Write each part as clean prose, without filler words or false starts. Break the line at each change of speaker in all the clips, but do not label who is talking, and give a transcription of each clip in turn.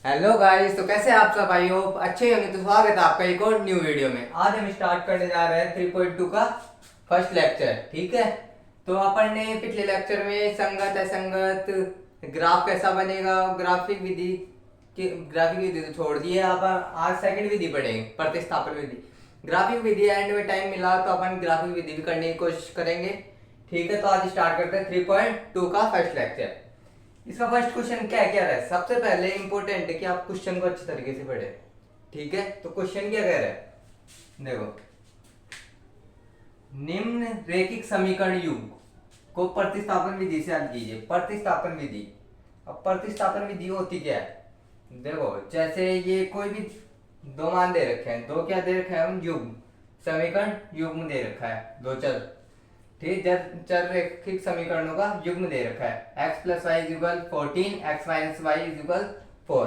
Hello guys, तो कैसे आप सब? भाई हो अच्छे होंगे। तो स्वागत है आपका एक और न्यू वीडियो में। आज हम स्टार्ट करने जा रहे हैं 3.2 का फर्स्ट लेक्चर। ठीक है, तो अपन ने पिछले लेक्चर में संगत असंगत ग्राफ कैसा बनेगा, ग्राफिक विधि तो छोड़ दी है। अब आज सेकंड विधि पढ़ेंगे, प्रतिस्थापन विधि। ग्राफिक विधि एंड में टाइम मिला तो अपन ग्राफिक विधि भी करने की कोशिश करेंगे। ठीक है, तो आज स्टार्ट करते हैं 3.2 का फर्स्ट लेक्चर। इसका फर्स्ट क्वेश्चन क्या रहा है? सबसे पहले इंपॉर्टेंट है कि आप क्वेश्चन को अच्छी तरीके से पढ़े। ठीक है, तो क्वेश्चन क्या कह रहा है, देखो। निम्न रेखिक समीकरण युग को प्रतिस्थापन विधि से हल कीजिए। प्रतिस्थापन विधि, अब प्रतिस्थापन विधि होती क्या है? देखो, जैसे ये कोई भी दो मान दे रखे हैं, दो क्या दे रखा है, हम युग्म समीकरण युग्म दे रखा है, दो चर। ठीक, चर रैखिक समीकरणों का युग्म दे रखा है, x plus Y is equal 14, x minus Y is equal 4।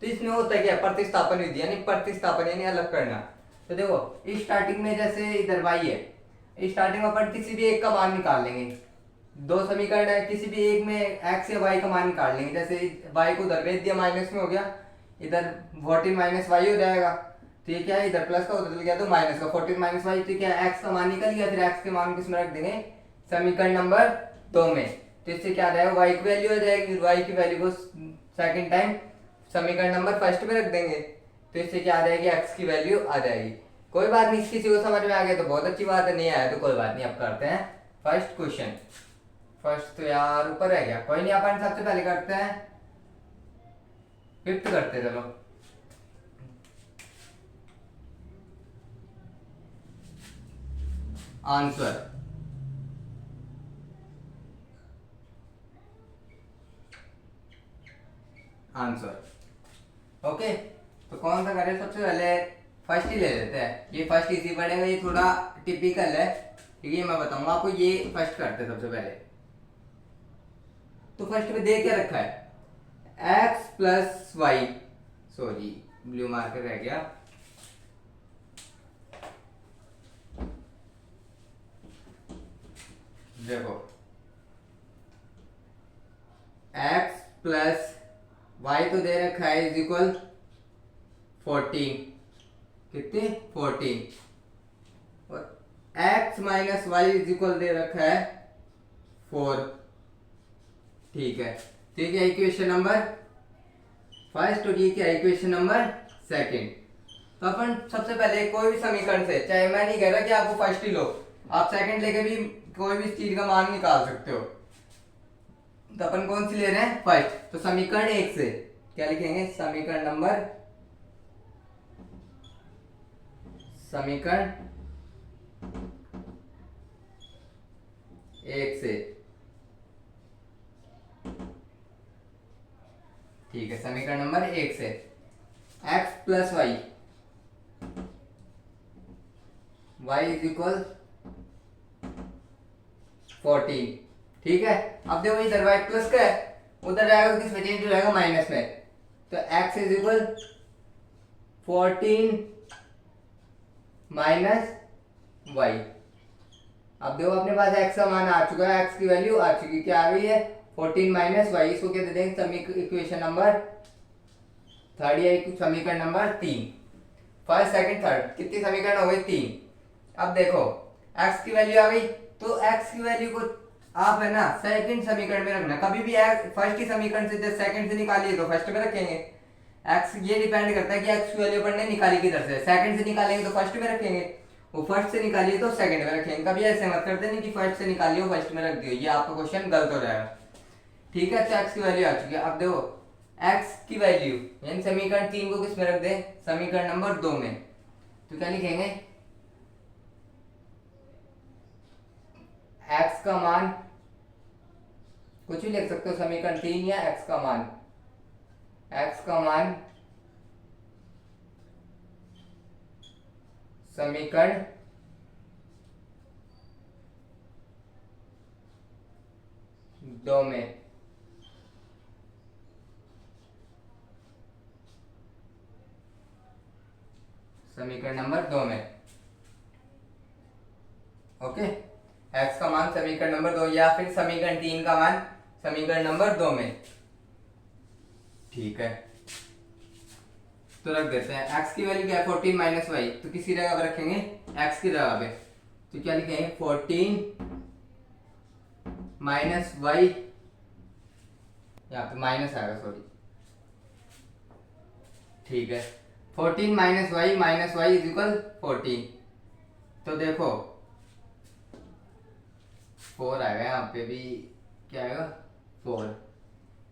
तो इसमें होता क्या है, प्रतिस्थापन विधि यानी प्रतिस्थापन यानी अलग करना। तो देखो, इस स्टार्टिंग में जैसे इधर y है, इस स्टार्टिंग में अपन किसी भी एक का मान निकाल लेंगे। दो समीकरण है, किसी भी एक में x या y का मान निकाल लेंगे। जैसे y को उधर भेज दिया, माइनस में हो गया, इधर 14 माइनस वाई हो जाएगा। तो ये क्या है, इधर प्लस का उधर चल गया तो माइनस का, 14 माइनस वाई, तो क्या x का मान निकल गया। फिर x के मान को इसमें रख देंगे समीकरण नंबर 2 में। तो इससे क्या आ जाएगा, y की वैल्यू आ जाएगी, y की वैल्यू को सेकंड टाइम समीकरण नंबर फर्स्ट में रख देंगे। तो इससे क्या आ जाएगी, x की वैल्यू आ जाएगी। कोई बात नहीं, किसी को समझ में आ गया तो बहुत अच्छी बात है, नहीं आया तो कोई बात नहीं। अब करते हैं फर्स्ट क्वेश्चन। फर्स्ट तो यार ऊपर है, क्या कोई नहीं, अपन सबसे पहले करते हैं फिफ्थ करते, चलो। Answer, answer okay. तो कौन सा करें? सबसे पहले फर्स्ट ही ले लेते हैं। ये फर्स्ट इजी पड़ेगा, ये थोड़ा टिपिकल है, ठीक है, मैं बताऊंगा आपको। ये फर्स्ट करते हैं सबसे पहले। तो फर्स्ट में दे क्या रखा है, x plus Y, sorry blue marker रह गया। देखो, x प्लस वाई तो दे रखा है इज इक्वल 14, कितने 14, और x minus Y is equal दे रखा है 4। ठीक है, ठीक है, इक्वेशन नंबर फर्स्ट और ये क्या है, इक्वेशन नंबर सेकंड। तो अपन सबसे पहले कोई भी समीकरण से, चाहे मैं नहीं कह रहा कि आपको फर्स्ट ही लो, आप सेकंड लेके भी कोई भी चीज का मान निकाल सकते हो। तो अपन कौन सी ले रहे हैं, फर्स्ट। तो समीकरण एक से क्या लिखेंगे, समीकरण एक से, ठीक है, समीकरण नंबर एक से x plus Y, Y is equal 14। ठीक है, अब देखो इधर y प्लस का है, उधर जाएगा तो किस में चेंज हो जाएगा, माइनस में। तो x is equal 14 minus Y. अब देखो अपने पास x का मान आ चुका है, x की वैल्यू आ चुकी, क्या आ गई है, 14 माइनस वाई। इसको क्या दे देंगे, इक्वेशन नंबर थर्ड या समीकरण नंबर 3। फर्स्ट सेकंड थर्ड कितनी समीकरण हो गई, 3। अब देखो x की वैल्यू आ गई, तो x की वैल्यू को आप है ना सेकंड समीकरण में रखना। कभी भी फर्स्ट की समीकरण से जब सेकंड से निकालिए तो फर्स्ट में रखेंगे। x ये डिपेंड करता है कि x की वैल्यू अपन ने निकाली किधर से, सेकंड से निकालेंगे तो फर्स्ट में रखेंगे, वो फर्स्ट से निकालिए तो सेकंड में रखेंगे। कभी ऐसे मत करते नहीं कि फर्स्ट से निकालिए फर्स्ट में रख दियो, ये आपका क्वेश्चन गलत हो जाएगा। ठीक है, तो x की वैल्यू आ चुकी है। अब देखो x की वैल्यू यानी समीकरण 3 को किस में रख दें, समीकरण नंबर 2 में। तो क्या लिखेंगे, x का मान कुछ भी लिख सकते हो, समीकरण 3 या x का मान, x का मान समीकरण 2 में। समीकरण नंबर 2 में, ओके, x का मान समीकरण नंबर 2 या फिर समीकरण 3 का मान समीकरण नंबर 2 में। ठीक है, तो रख देते हैं x की वैल्यू क्या है 14 माइनस वाई, तो किसी जगह पे रखेंगे x की जगह पे, तो क्या लिखेंगे 14 माइनस वाई, यहाँ पे माइनस आएगा सॉरी, ठीक है 14 माइनस वाई इज इक्वल 14। तो देखो 4 आएगा यहाँ पे भी, क्या आएगा 4,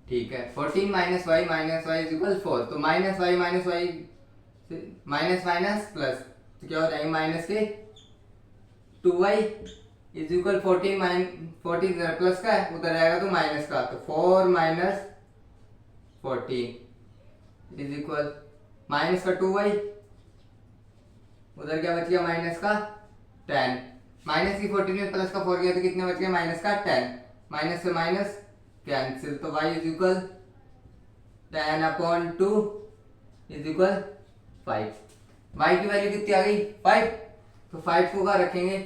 ठीक है 14 माइनस वाई इज इक्वल 4। तो minus Y minus minus plus, तो क्या हो जाएगा माइनस के 2y इज इक्वल 14 प्लस का है उधर आएगा तो माइनस का, तो 4 माइनस 14 इज इक्वल माइनस का 2y, उधर क्या बच गया माइनस का 10, माइनस की 14 में प्लस का 4 गया तो कितने बच गया माइनस का 10, माइनस से माइनस कैंसिल, तो y is equal 10/2 is equal 5। y की वैल्यू कितनी आ गई 5, तो 5 को कहाँ रखेंगे,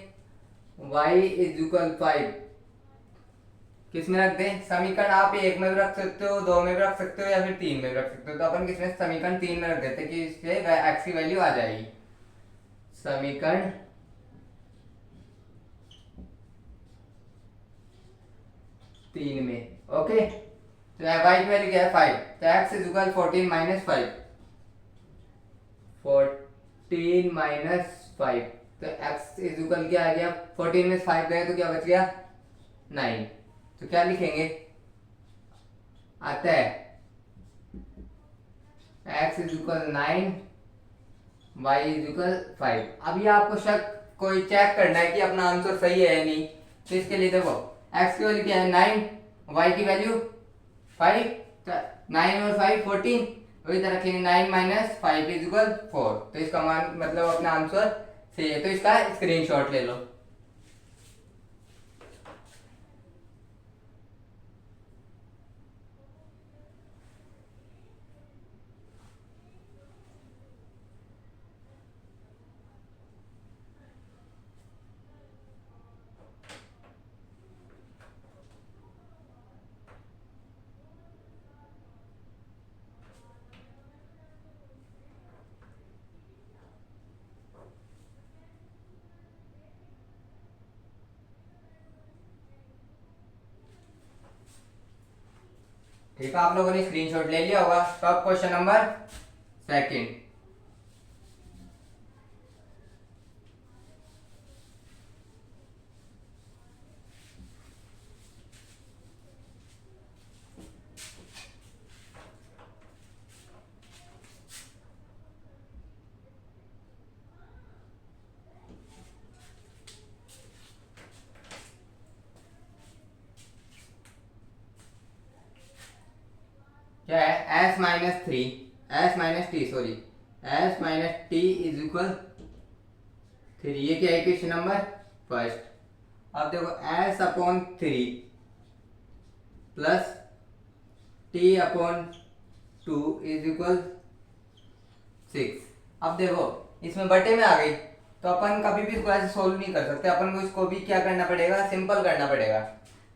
y इज इक्वल 5 किस में रख दें, समीकरण आप एक में भी रख सकते हो, दो में भी रख सकते हो या फिर तीन में भी रख सकते हो, तो अपन किसमें समीकरण 3 में रख देते हैं कि इससे x की वैल्यू आ जाएगी, समीकरण 3 में, ओके। तो y की वैल्यू क्या है 5, तो x is equal 14 minus 5, 14 minus 5, तो x इज इक्वल क्या आ गया 14 में 5 गए तो क्या बच गया 9, तो क्या लिखेंगे आता है x is equal 9, y is equal 5। अभी आपको शक कोई चेक करना है कि अपना आंसर सही है या नहीं, तो इसके लिए देखो x की वैल्यू क्या है 9, y की वैल्यू 5, 9 और 5 14, वही तरह रखेंगे 9 माइनस 5 इज इक्वल 4, तो इसका मान मतलब अपना आंसर सही है, तो इसका स्क्रीनशॉट ले लो। ठीक है, आप लोगों ने स्क्रीनशॉट ले लिया होगा, तो अब क्वेश्चन नंबर सेकंड, क्या है s minus three, S minus T sorry, S minus T is equal 3, ये क्या है क्वेश्चन नंबर फर्स्ट। अब देखो s upon 3 plus T upon 2 is equal 6। अब देखो इसमें बटे में आ गई, तो अपन कभी भी इसको ऐसे सोल्व नहीं कर सकते, अपन को इसको भी क्या करना पड़ेगा सिंपल करना पड़ेगा।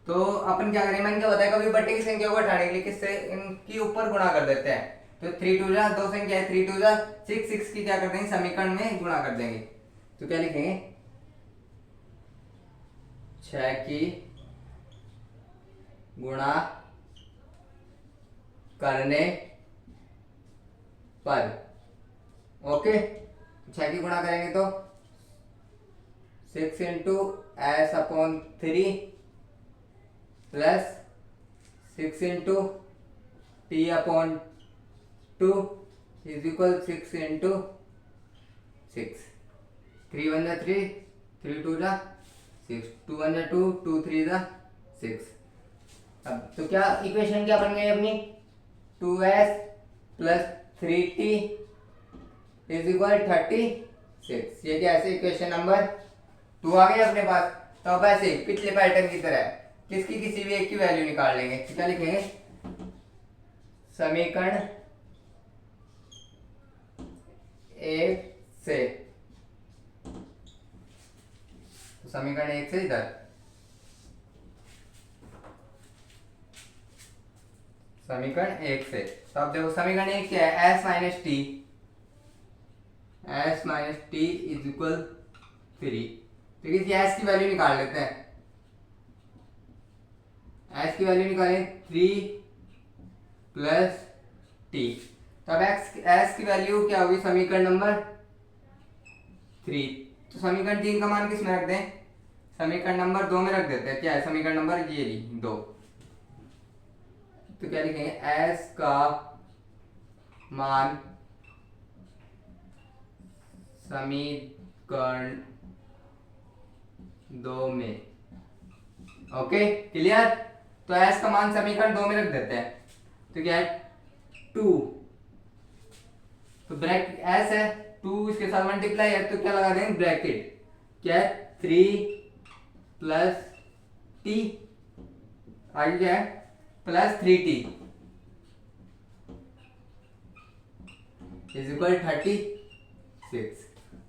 तो अपन क्या करें, मैंने क्या बताया कभी बटे की संख्या को हटाने के लिए किससे इनकी ऊपर गुणा कर देते हैं, तो 3 2 जा 2 संख्या है 3 2 जा 6, 6 की क्या कर देंगे समीकरण में गुणा कर देंगे, तो क्या लिखेंगे 6 की गुणा करने पर, ओके 6 की गुणा करेंगे तो 6 into S upon 3 plus 6 into T upon 2 is equal 6 into 6, 3 1 3, 3 2 6, 2 1 2, 2 3 6। अब तो क्या इक्वेशन क्या बन गई अपनी 2s plus 3t is equal 36, ये क्या ऐसे इक्वेशन नंबर 2 आ गई अपने पास। तो अब ऐसे पिछले पैटर्न की तरह किसकी किसी भी एक की वैल्यू निकाल लेंगे, क्या लिखेंगे समीकरण 1 से, तो समीकरण 1 से इधर समीकरण 1 से, तो अब देखो समीकरण 1 क्या है s minus T S minus T is equal 3। तो किसी एस की वैल्यू निकाल लेते हैं। एस की वैल्यू निकालें 3 प्लस टी। तो अब एस की वैल्यू क्या होगी समीकरण नंबर 3। तो समीकरण 3 का मान किस में रख दें? समीकरण नंबर 2 में रख देते हैं। क्या है समीकरण नंबर? ये ली 2। तो क्या लिखेंगे? एस का मान समीकरण 2 में। Okay clear? तो एस का मान समीकरण 2 में रख देते हैं। तो क्या है 2, तो ब्रैकेट एस है 2 इसके साथ मल्टीप्लाई है तो क्या लगा देंगे ब्रैकेट। क्या है 3 प्लस टी, आगे क्या है plus 3t is equal 36।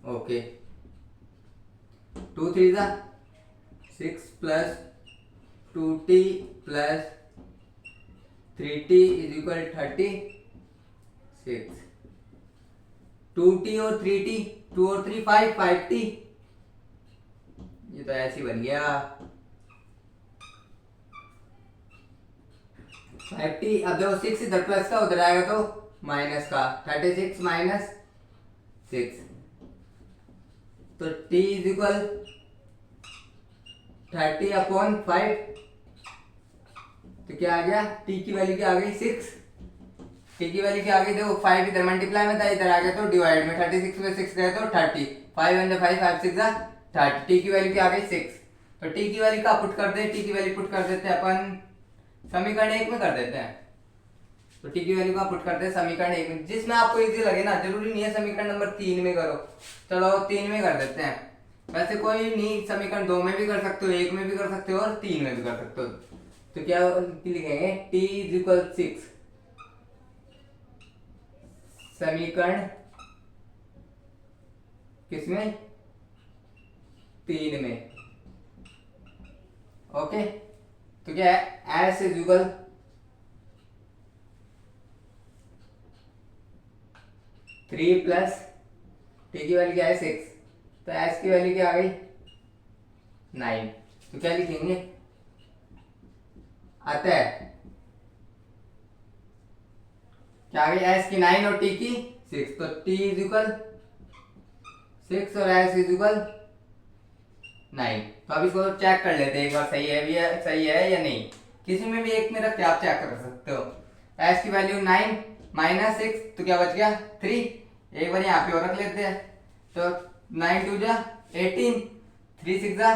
Okay 2 3 6 plus 2t plus 3t is equal 36। 2t और 3t, 2 और 3 5, 5t। ये तो ऐसे ही बन गया 5t। अब देखो 6 इधर प्लस का उधर आएगा तो माइनस का, 36 माइनस 6। तो t इज इक्वल 30/5। तो क्या आ गया? t की वैल्यू क्या आ गई 6। t की वैल्यू क्या आ गई? देखो 5 इधर मल्टीप्लाई में था, इधर आ गया तो डिवाइड में। 36 में 6 गए तो 30। 5 × 5 5 6 30। t की वैल्यू क्या आ गई 6। तो t की वैल्यू का पुट कर दे, t की वैल्यू पुट कर देते हैं अपन समीकरण 1 में कर देते हैं। तो t की वैल्यू का पुट करते हैं समीकरण 1 में, जिसमें आपको इजी लगे ना। जरूरी नहीं है समीकरण नंबर 3 में करो। चलो 3 में कर देते हैं। वैसे कोई नहीं, समीकरण 2 में भी कर सकते हो, 1 में भी कर सकते हो और 3 में भी कर सकते हो। तो क्या लिखेंगे? t इज इक्वल 6 समीकरण किसमें? 3 में। ओके तो क्या है S is equal 3 plus T की वैल्यू क्या है 6, तो एस की वैल्यू क्या आ गई 9। तो क्या लिखेंगे? आता है क्या आ गई? एस की 9 और टी की 6। तो टी इज इक्वल 6 और एस इज इक्वल 9। तो अब इसको चेक कर लेते हैं एक बार, सही है भी है, सही है या नहीं। किसी में भी एक में रख के आप चेक कर सकते हो। एस की वैल्यू 9 माइनस 6 तो क्या बच गया 3। एक बार यहाँ पे और रख लेते हैं। तो 9 2 जा 18, 3 6 जा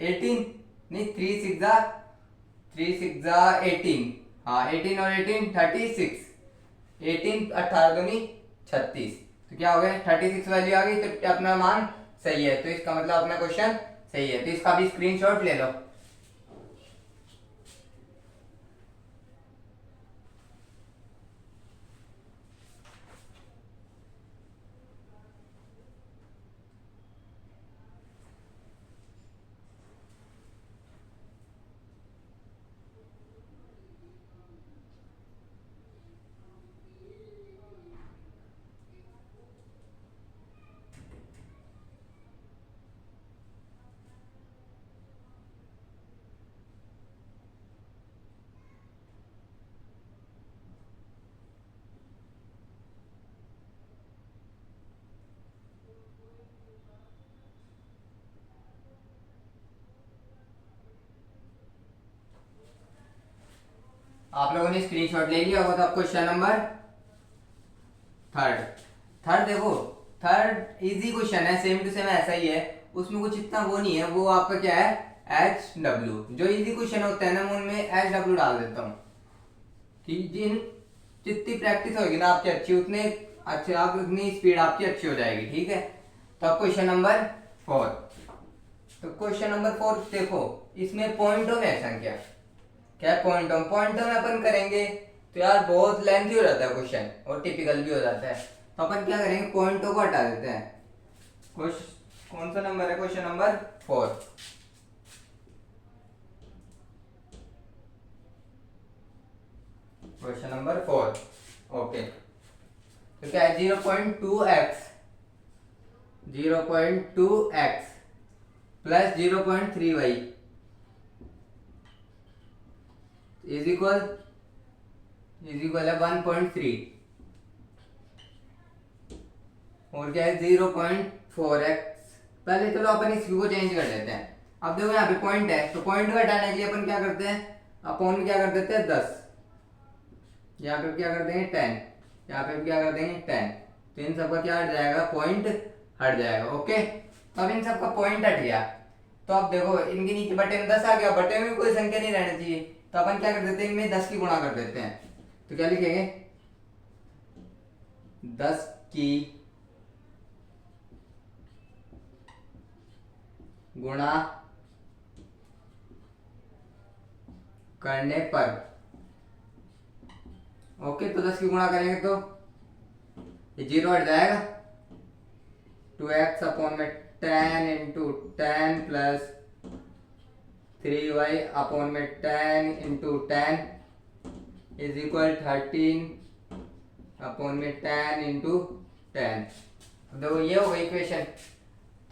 18, नहीं 3 6 जा 18। हाँ 18 और 18 36। 18 18 दूनी 36। तो क्या हो गया 36 वैल्यू आ गई। तो अपना मान सही है। तो इसका मतलब अपना क्वेश्चन सही है। तो इसका भी स्क्रीनशॉट ले लो। आप लोगों ने स्क्रीनशॉट ले लिया होगा। तो अब क्वेश्चन नंबर थर्ड। थर्ड देखो, थर्ड इजी क्वेश्चन है, सेम टू सेम ऐसा ही है। उसमें कुछ इतना वो नहीं है। वो आपका क्या है एच डब्ल्यू। जो इजी क्वेश्चन होता है ना मैं उनमें एच डब्ल्यू डाल देता हूँ कि जितनी प्रैक्टिस होगी ना आपकी अच्छी, उतने अच्छे आप उतनी स्पीड आपकी अच्छी हो जाएगी। ठीक है। तो अब क्वेश्चन नंबर 4। तो क्वेश्चन नंबर 4 देखो, इसमें पॉइंटों में है संख्या। क्या है पॉइंटों में अपन करेंगे तो यार बहुत लेंथी हो जाता है क्वेश्चन और टिपिकल भी हो जाता है। तो अपन क्या करेंगे पॉइंटों को हटा देते हैं। कौन सा नंबर है? Question number 4। Question number 4। Okay तो क्या है 0.2x 0.2x plus 0.3y is equal है 1.3 और क्या है 0.4x। पहले चलो अपन इस को चेंज कर लेते हैं। अब देखो यहाँ पे पॉइंट है, तो पॉइंट को हटाने के लिए अपन क्या करते हैं, अपॉन में क्या कर देते हैं 10, यहाँ पे क्या कर देंगे 10, यहाँ पे क्या कर देंगे 10, तो इन सबका क्या हट जाएगा, पॉइंट हट जाएगा। ओके, तो अब इन सबका पॉइंट हट गया, तो अब देखो इनके नीचे बटे में 10 आ गया, बटे में भी कोई संख्या नहीं रहनी चाहिए, तो अपन क्या कर देते हैं, इनमें 10 की गुणा कर देते हैं। तो क्या लिखेंगे 10 की गुणा करने पर। ओके, तो 10 की गुणा करेंगे तो ये 0 हट जाएगा, 2x अपॉन में 10 इंटू 10 प्लस 3y अपॉन में 10 इंटू 10 इज इक्वल 13 अपॉन में 10 इंटू 10। देखो ये हो गई इक्वेशन,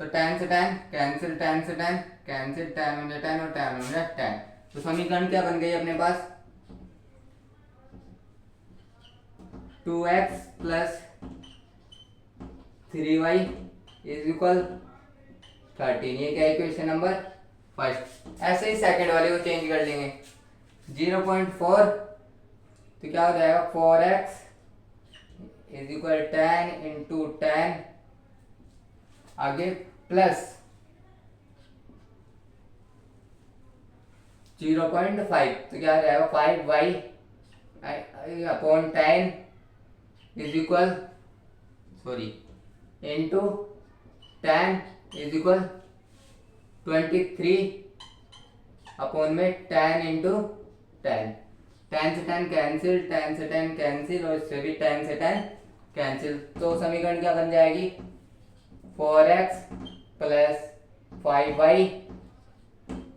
तो 10 से 10 कैंसिल, 10 से 10 कैंसिल, 10 हो जाए 10 और 10 हो जाए 10। तो समीकरण क्या बन गई अपने पास, 2x plus 3y is equal 13। ये क्या इक्वेशन नंबर फर्स्ट। ऐसे ही सेकंड वाले को चेंज कर लेंगे, 0.4 तो क्या हो जाएगा 4x इज इक्वल 10 इंटू 10, आगे प्लस 0.5 तो क्या हो जाएगा 5y upon 10 is equal into 10 is equal 23 upon में 10 इंटू 10, 10 से 10 कैंसिल, 10 से 10 कैंसिल और इससे भी 10 से 10 कैंसिल। तो समीकरण क्या बन जाएगी 4x plus 5y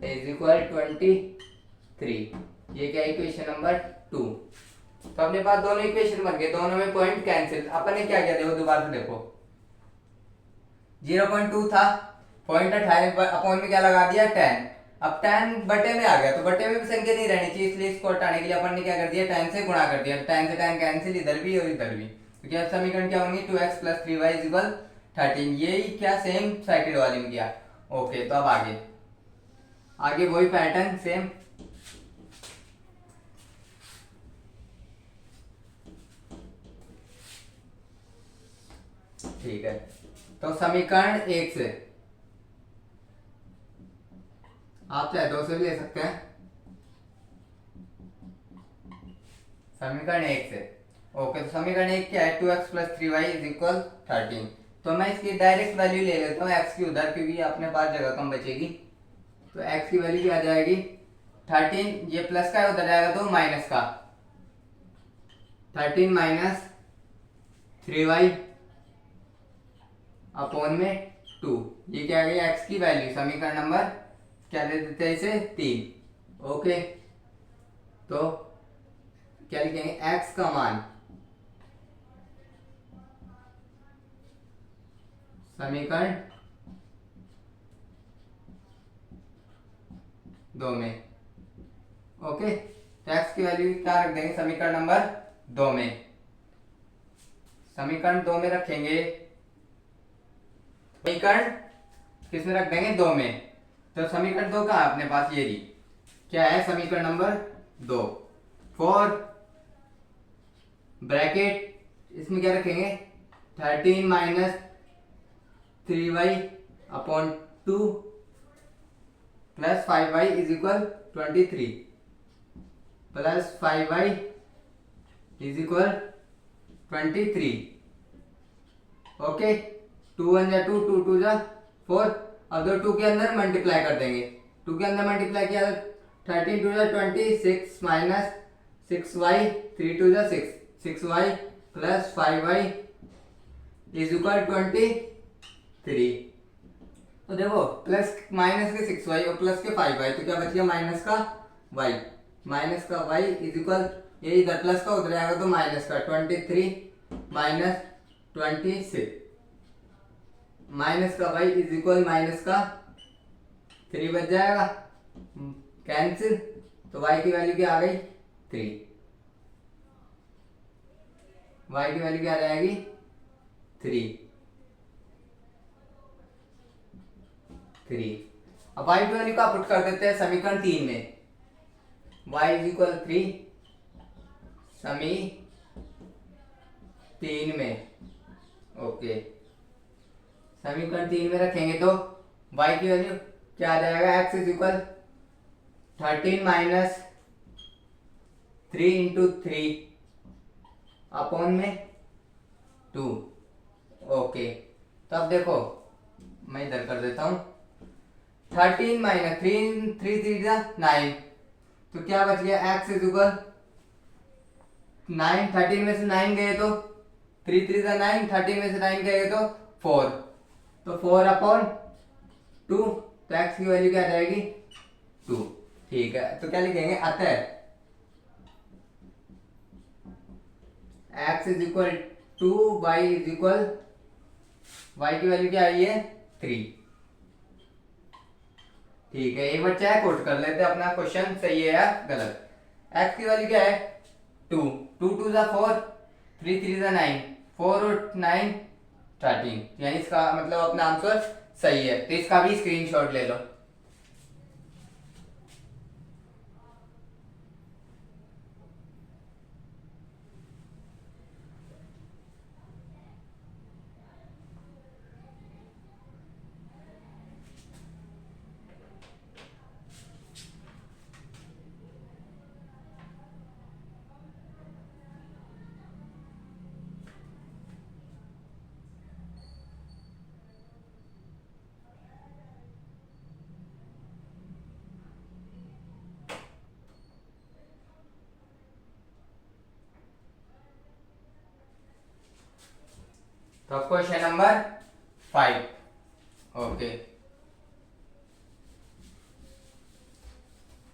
is equal 23। ये क्या इक्वेशन नंबर 2। तो अपने पास दोनों इक्वेशन बन गए, दोनों में पॉइंट कैंसिल। अपन ने क्या किया देखो दोबारा से देखो, 0.2 था, पॉइंट हटाए, अपॉन में क्या लगा दिया 10, अब 10 बटे में आ गया, तो बटे में भी संख्या नहीं रहनी चाहिए, इसलिए इसको हटाने के लिए अपन ने क्या कर दिया 10 से गुणा कर दिया, 10 से 10 कैंसिल, इधर भी और इधर भी। तो क्या समीकरण क्या होंगी 2x plus 3y is equal 13। यही क्या सेम साइकिल वाली में किया। ओके, तो अब आगे वही पैटर्न सेम, ठीक है। तो समीकरण 1 से आप चाहे 2 से भी ले सकते हैं, समीकरण 1 से। ओके, तो समीकरण 1 क्या है 2x plus 3y is equal 13। तो मैं इसकी डायरेक्ट वैल्यू ले लेता हूँ x की उधर, क्योंकि अपने पास जगह कम बचेगी। तो x की वैल्यू क्या आ जाएगी 13, ये प्लस का है उधर जाएगा तो माइनस का, 13 माइनस 3y अपॉन में 2। ये क्या आ गई x की वैल्यू, समीकरण नंबर क्या दे देते हैं इसे 3। ओके, तो क्या लिखेंगे x का मान समीकरण 2 में। ओके, तो x की वैल्यू क्या रख देंगे समीकरण नंबर 2 में, समीकरण 2 में रखेंगे, समीकरण किसमें रख देंगे 2 में। तो समीकरण 2 कहाँ है अपने पास, ये रही, क्या है समीकरण नंबर 2, 4 ब्रैकेट इसमें क्या रखेंगे 13 minus 3y upon 2 plus 5y is equal 23 plus 5y is equal 23। Okay, 2 1 जा 2, 2 2 जा 4। अब 2 के अंदर मल्टीप्लाई कर देंगे, 2 के अंदर मल्टीप्लाई किया 13 2 जा 26 माइनस 6y 3 2 जा 6, 6y plus 5y is equal 23। तो देखो प्लस माइनस के 6y और प्लस के 5y, तो क्या बच गया माइनस का y, माइनस का y इज इक्वल, ये इधर प्लस का उधर आएगा तो माइनस का 23 माइनस 26। माइनस का वाई इज इक्वल माइनस का 3 बच जाएगा, कैंसिल। तो वाई की वैल्यू क्या आ गई 3, वाई की वैल्यू क्या आ जाएगी 3। अब वाई की वैल्यू का पुट कर देते हैं समीकरण 3 में, y इज इक्वल 3 समी 3 में। ओके, समीकरण 3 में रखेंगे तो y की वैल्यू क्या आ जाएगा, x is equal 13 minus 3 into 3 upon में 2। ओके, तो अब देखो मैं इधर कर देता हूं, 13 माइनस 3 3 3 9, तो क्या बच गया x इज इक्वल 9, 13 में से 9 गए तो 3 3 9, 13 में से 9 गए तो 4, तो 4 अपॉन 2, तो x की वैल्यू क्या आ जाएगी 2। ठीक है, तो क्या लिखेंगे, अतः x is equal 2, y is equal, y की वैल्यू क्या आई है 3। ठीक है, एक बार चेक आउट कर लेते हैं अपना क्वेश्चन सही है या गलत। x की वैल्यू क्या है 2, 2 2 जा 4, 3 3 जा 9, 4 और 9 13, यानी इसका मतलब अपना आंसर सही है। तो इसका भी स्क्रीनशॉट ले लो। तो question number 5। Okay,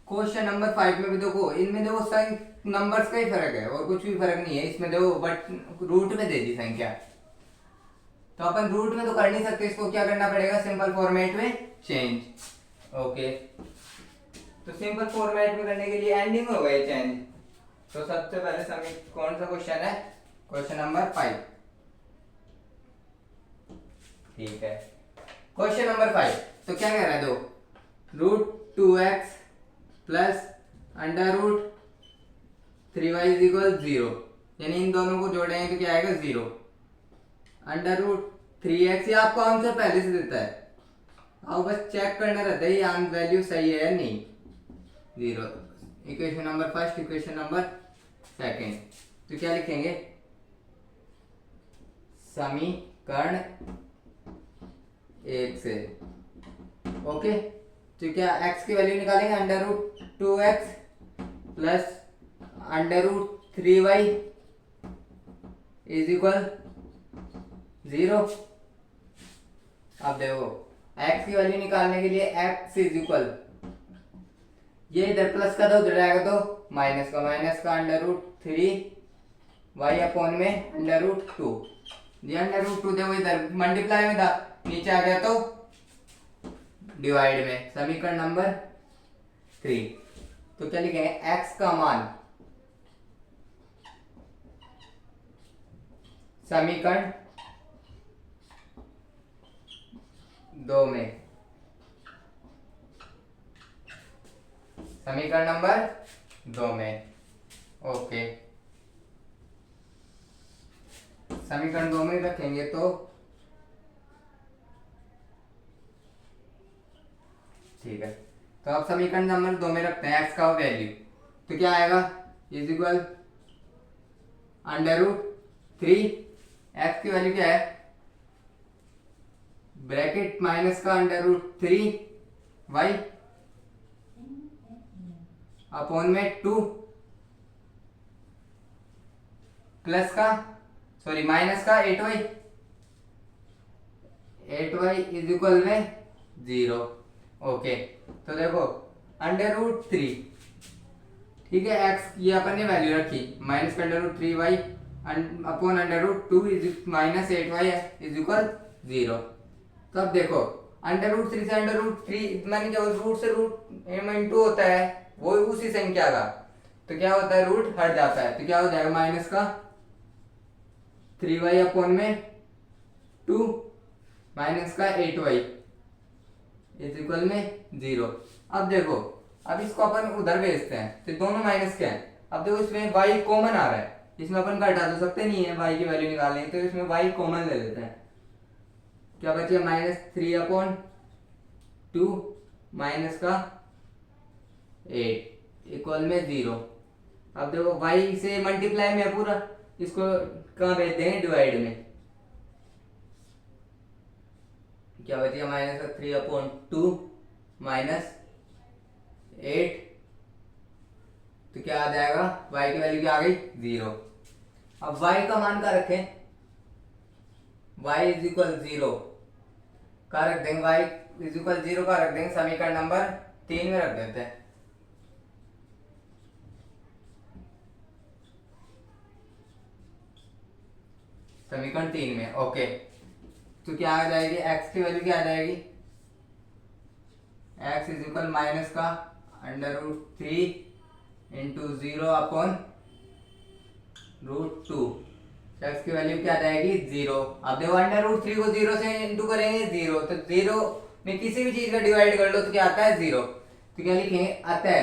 question number 5 में भी देखो, इनमें देखो साइन नंबर्स का ही फर्क है और कुछ भी फर्क नहीं है इसमें देखो, बट रूट में दे दी संख्या, तो अपन रूट में तो कर नहीं सकते, इसको क्या करना पड़ेगा, सिंपल फॉर्मेट में चेंज। ओके, तो सिंपल फॉर्मेट में करने के लिए एंडिंग हो गए चेंज। तो सबसे पहले समय कौन सा क्वेश्चन है, क्वेश्चन नंबर 5। ठीक है, क्वेश्चन नंबर 5 तो क्या कह रहा है, दो root 2x plus under root 3y is equal 0, यानी इन दोनों को जोड़ेंगे तो क्या आएगा 0। अंडर रूट 3x, ये आपको आंसर पहले से देता है, अब बस चेक करना रहता है ये वैल्यू सही है या नहीं। 0, equation number first, equation number second, तो क्या लिखेंगे, समीकरण 1 से। ओके, तो क्या x की वैल्यू निकालेंगे, under root 2x plus under root 3y is equal 0। अब देखो x की वैल्यू निकालने के लिए x इज इक्वल, ये इधर प्लस का था उधर आएगा तो माइनस का अंडर रूट 3y अपॉन में अंडर रूट 2, ये अंडर रूट 2 देखो इधर मल्टीप्लाई में था, नीचे आ गया तो डिवाइड में, समीकरण नंबर 3। तो क्या लिखेंगे, x का मान समीकरण 2 में, समीकरण नंबर 2 में। ओके, समीकरण 2 में रखेंगे तो ठीक है, तो अब समीकरण नंबर 2 में रखते हैं x का वैल्यू, तो क्या आएगा is equal under root 3, x की वैल्यू क्या है, ब्रैकेट माइनस का अंडर रूट 3y अपॉन में 2 प्लस का सॉरी माइनस का 8y इज इक्वल में 0। ओके, तो देखो अंडर रूट 3, ठीक है, x ये अपन ने वैल्यू रखी, माइनस का under root 3y upon under root 2 is minus 8y is equal 0। तो अब देखो √3 से √3 मैंने क्या रूट से √m होता है वो उसी संख्या का, तो क्या होता है रूट हट जाता है, तो क्या हो जाएगा माइनस का 3y अपॉन में 2 माइनस का 8y इज इक्वल में 0। अब देखो अब इसको अपन उधर भेजते हैं तो दोनों माइनस के हैं। अब देखो इसमें y कॉमन आ रहा है, इसमें अपन घटा तो सकते नहीं है, y की वैल्यू निकालनी है, तो इसमें y कॉमन ले लेते हैं। क्या बचे -3/2 माइनस का 8 इक्वल में 0। अब देखो y से मल्टीप्लाई में है पूरा, इसको कहाँ भेज देंगे डिवाइड में, क्या बचेगा -3/2 माइनस 8, तो क्या आ जाएगा y की वैल्यू क्या आ गई 0। अब y का मान का रखें, y इज इक्वल 0 का रख देंगे, y इज इक्वल 0 का रख देंगे समीकरण नंबर 3 में रख देते हैं। समीकरण 3 में ओके, तो क्या आ जाएगी x की वैल्यू क्या आ जाएगी, x इज इक्वल माइनस का √3 इंटू 0 अपॉन √2, x की वैल्यू क्या आ जाएगी 0। अब देखो √3 को 0 से इंटू करेंगे 0, तो 0 में किसी भी चीज का डिवाइड कर लो तो क्या आता है 0, तो क्या लिखेंगे अतः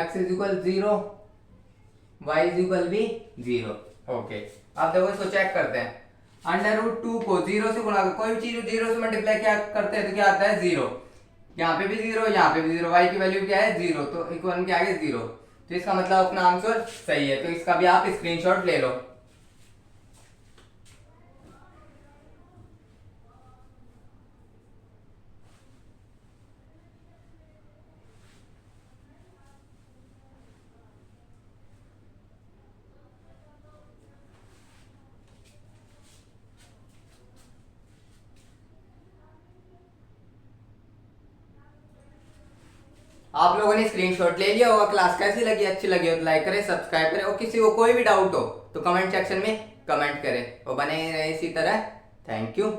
x is equal 0 y is equal भी 0। ओके अब देखो इसको चेक करते हैं, √2 को 0 से गुणा, कोई भी चीज 0 से मल्टीप्लाई क्या करते हैं तो क्या आता है 0, यहाँ पे भी 0 यहाँ पे भी 0, y की वैल्यू क्या है 0, तो इक्वल क्या है 0, तो इसका मतलब अपना आंसर सही है, तो इसका भी आप स्क्रीनशॉट ले लो। आप लोगों ने स्क्रीनशॉट ले लिया होगा, क्लास कैसी लगी, अच्छी लगी हो तो लाइक करें, सब्सक्राइब करें, और किसी को कोई भी डाउट हो तो कमेंट सेक्शन में कमेंट करें, और बने रहे इसी तरह। Thank you.